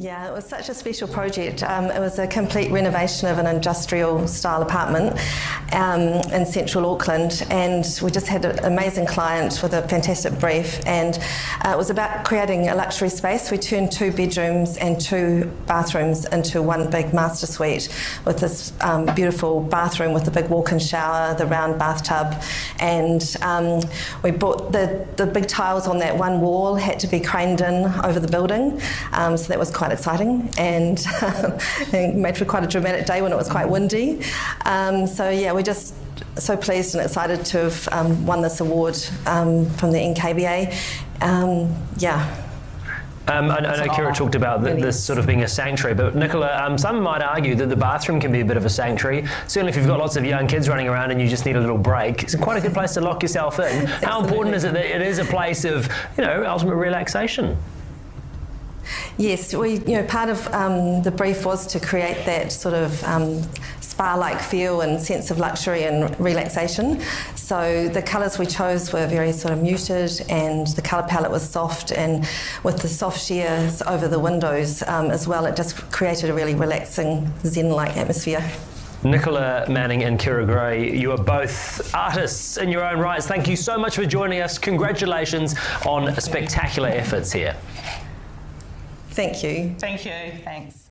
Yeah, it was such a special project. It was a complete renovation of an industrial style apartment in central Auckland, and we just had an amazing client with a fantastic brief, and it was about creating a luxury space. We turned 2 bedrooms and 2 bathrooms into one big master suite with this beautiful bathroom with the big walk-in shower, the round bathtub, and we brought the big tiles on that one wall had to be craned in over the building, so that was quite exciting, and it made for quite a dramatic day when it was quite windy. So yeah, we're just so pleased and excited to have won this award from the NKBA. Yeah. I know Kira talked about this sort of being a sanctuary, but Nicola, some might argue that the bathroom can be a bit of a sanctuary. Certainly if you've got lots of young kids running around and you just need a little break, it's quite a good place to lock yourself in. How important is it that it is a place of, ultimate relaxation? Yes, part of the brief was to create that sort of spa-like feel and sense of luxury and relaxation. So the colours we chose were very sort of muted, and the colour palette was soft, and with the soft sheers over the windows as well, it just created a really relaxing, zen-like atmosphere. Nicola Manning and Kira Gray, you are both artists in your own rights. Thank you so much for joining us. Congratulations on spectacular efforts here. Thank you. Thank you. Thanks.